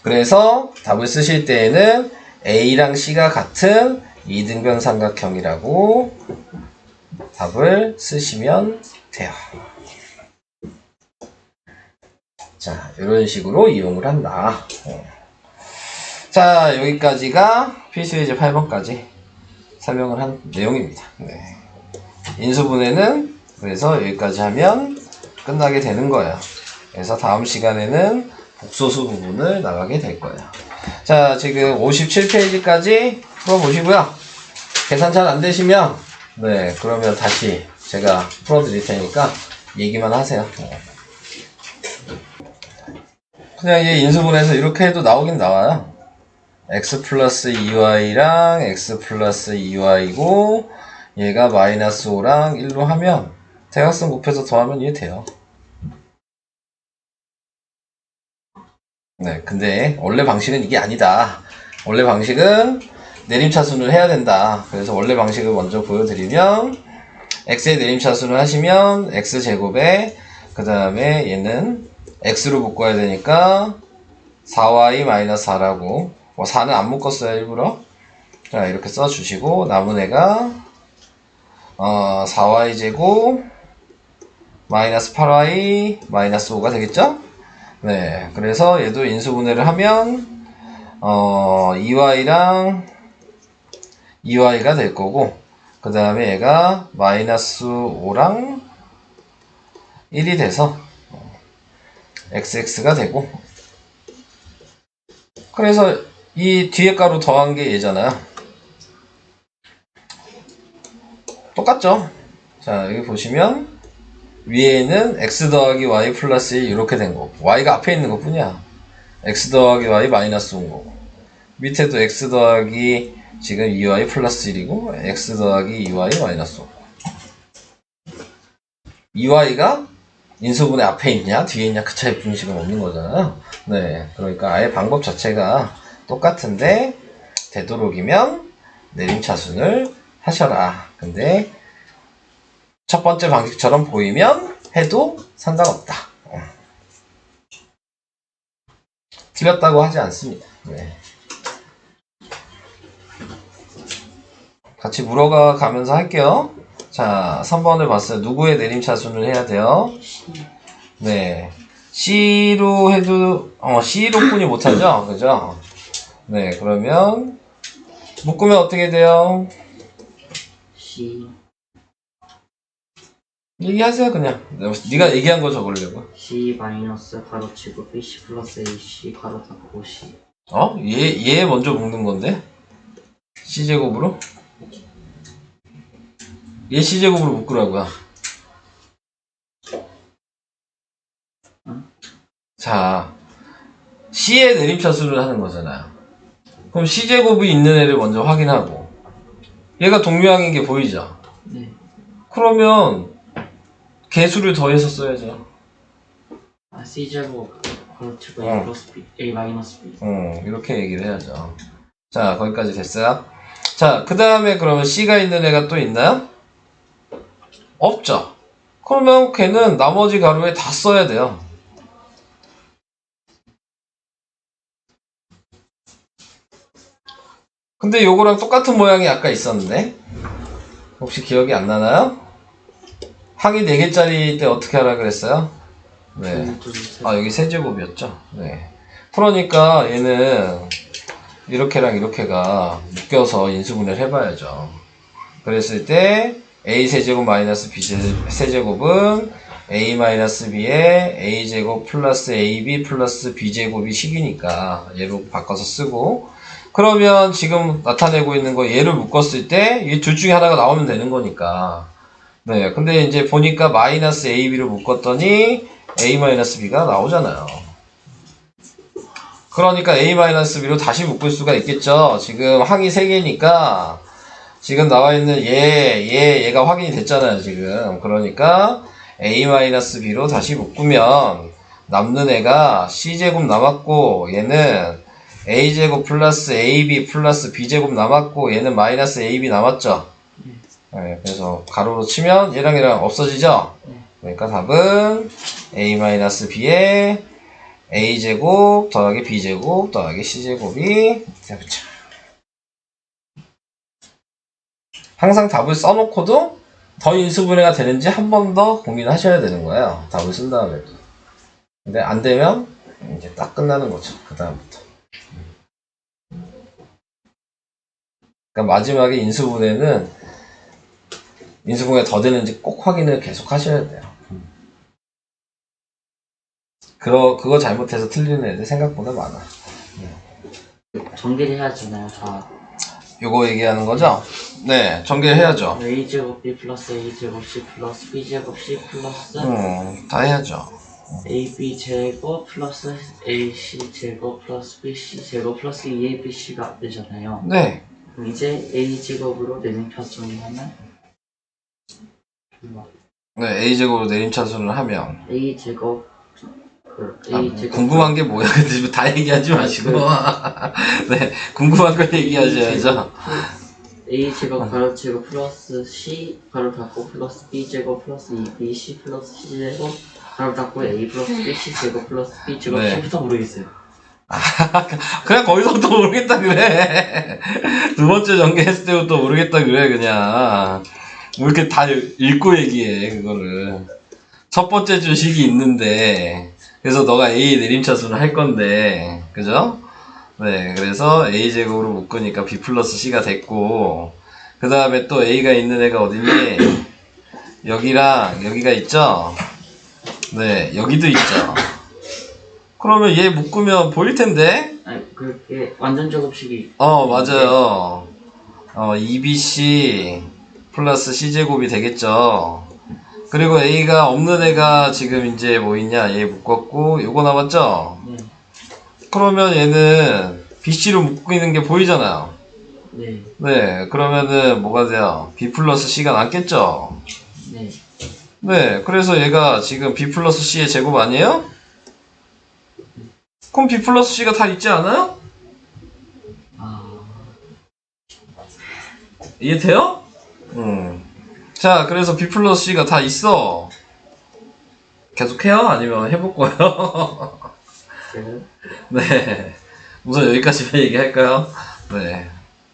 그래서 답을 쓰실 때에는 A랑 C가 같은 이등변 삼각형이라고 답을 쓰시면 돼요. 자, 이런 식으로 이용을 한다. 자, 여기까지가 필수예제 8번까지 설명을 한 내용입니다. 네. 인수분해는 그래서 여기까지 하면 끝나게 되는 거예요. 그래서 다음 시간에는 복소수 부분을 나가게 될 거예요. 자, 지금 57페이지까지 풀어보시고요. 계산 잘 안 되시면 네, 그러면 다시 제가 풀어드릴 테니까 얘기만 하세요. 그냥 얘 인수분해서 이렇게 해도 나오긴 나와요. x 플러스 2y랑 x 플러스 2y고 얘가 마이너스 5랑 1로 하면 대각선 곱해서 더하면 이게 돼요. 네, 근데 원래 방식은 이게 아니다. 원래 방식은 내림차순을 해야 된다. 그래서 원래 방식을 먼저 보여드리면 x의 내림차순을 하시면 x제곱에 그 다음에 얘는 x로 묶어야 되니까 4y-4라고 4는 안 묶었어요 일부러. 자, 이렇게 써주시고 남은 애가 4y제곱 마이너스 8y 마이너스 5가 되겠죠? 네, 그래서 얘도 인수분해를 하면 2y랑 2y가 될 거고 그 다음에 얘가 마이너스 5랑 1이 돼서 xx가 되고 그래서 이 뒤에 가로 더한 게 얘잖아요. 똑같죠? 자, 여기 보시면 위에는 x 더하기 y 플러스 1 이렇게 된 거고 y가 앞에 있는 것 뿐이야. x 더하기 y 마이너스 5인 거고 밑에도 x 더하기 지금 2y 플러스 1이고 x 더하기 2y 마이너스 5. 2y가 인수분해 앞에 있냐 뒤에 있냐 그 차이 분식은 없는 거잖아요. 네, 그러니까 아예 방법 자체가 똑같은데 되도록이면 내림차순을 하셔라. 근데 첫 번째 방식처럼 보이면 해도 상관없다. 틀렸다고 하지 않습니다. 네. 같이 물어가 가면서 할게요. 자, 3번을 봤어요. 누구의 내림차순을 해야 돼요? 네. C로 해도, C로 뿐이 못하죠? 그죠? 네, 그러면, 묶으면 어떻게 돼요? C 얘기하세요, 그냥. 네가 얘기한 거 적으려고. C 마이너스 가로치고 BC 플러스 AC 가로 닫고 C. 얘 먼저 묶는 건데? C제곱으로? 얘 C제곱으로 묶으라고요. 자, C의 내림차순을 하는 거잖아요. 그럼 C제곱이 있는 애를 먼저 확인하고 얘가 동류항인 게 보이죠? 네. 그러면 개수를 더해서 써야죠. 아 C제곱 가로치고 어. A 플러스 B A 마이너스 B. 이렇게 얘기를 해야죠. 자, 거기까지 됐어요? 자, 그 다음에 그러면 C가 있는 애가 또 있나요? 없죠. 그러면 걔는 나머지 가로에 다 써야 돼요. 근데 요거랑 똑같은 모양이 아까 있었는데 혹시 기억이 안 나나요? 항이 4개짜리 때 어떻게 하라 그랬어요? 네. 아, 여기 세제곱이었죠? 네. 그러니까 얘는 이렇게랑 이렇게가 묶여서 인수분해를 해봐야죠. 그랬을 때 a 세제곱 마이너스 b 세제곱은 a 마이너스 b에 a제곱 플러스 ab 플러스 b제곱이 식이니까 얘로 바꿔서 쓰고 그러면 지금 나타내고 있는 거 얘를 묶었을 때 이 둘 중에 하나가 나오면 되는 거니까 네, 근데 이제 보니까 마이너스 ab로 묶었더니 a 마이너스 b가 나오잖아요. 그러니까 a 마이너스 b로 다시 묶을 수가 있겠죠. 지금 항이 3개니까 지금 나와 있는 얘가 확인이 됐잖아요, 지금. 그러니까 a-b로 다시 묶으면 남는 애가 c제곱 남았고 얘는 a제곱 플러스 ab 플러스 b제곱 남았고 얘는 마이너스 ab 남았죠. 네, 그래서 가로로 치면 얘랑 없어지죠. 그러니까 답은 a-b에 a제곱 더하기 b제곱 더하기 c제곱이 되죠. 항상 답을 써놓고도 더 인수분해가 되는지 한 번 더 고민하셔야 되는 거예요. 답을 쓴 다음에도. 근데 안 되면 이제 딱 끝나는 거죠. 그 다음부터. 그러니까 마지막에 인수분해는 인수분해가 더 되는지 꼭 확인을 계속 하셔야 돼요. 그거 잘못해서 틀리는 애들 생각보다 많아. 전개를 해야잖아요. 다 요거 얘기하는 거죠? 네, 전개해야죠. a제곱 b 플러스 a제곱 c 플러스 b제곱 c 플러스 다 해야죠. ab제곱 플러스 ac제곱 플러스 bc제곱 플러스 2abc가 되잖아요. 네. 그럼 이제 a제곱으로 내림차순을 하면 네, a제곱으로 내림차순을 하면 a제곱 궁금한 게 뭐야? 근데 다 얘기하지 마시고 네, 궁금한 걸 얘기하셔야죠. a제곱 가로치고 플러스 c 가로 닫고 플러스 b제곱 플러스 2bc 플러스 c제곱 가로 닫고 a 플러스 bc 제곱 플러스 b제곱 네. c부터 모르겠어요. 그냥 거기서부터 모르겠다 그래. 두 번째 전개했을 때부터 모르겠다 그래 그냥. 뭐 이렇게 다 읽고 얘기해 그거를. 첫 번째 주식이 있는데 그래서 너가 A 내림차순을 할 건데 그죠? 네, 그래서 A제곱으로 묶으니까 B 플러스 C가 됐고 그 다음에 또 A가 있는 애가 어딨니? 여기랑 여기가 있죠? 네, 여기도 있죠. 그러면 얘 묶으면 보일 텐데? 아니 그렇게 완전 제곱식이 맞아요. 2BC 플러스 C제곱이 되겠죠. 그리고 A가 없는 애가 지금 이제 뭐 있냐? 얘 묶었고, 요거 남았죠? 네. 그러면 얘는 BC로 묶이는 게 보이잖아요. 네. 네, 그러면은 뭐가 돼요? B 플러스 C가 남겠죠? 네. 네, 그래서 얘가 지금 B 플러스 C의 제곱 아니에요? 그럼 B 플러스 C가 다 있지 않아요? 아. 이해돼요? 자, 그래서 B 플러스 C가 다 있어. 계속해요? 아니면 해볼 거예요? 제가 네. 우선 여기까지만 얘기할까요? 네.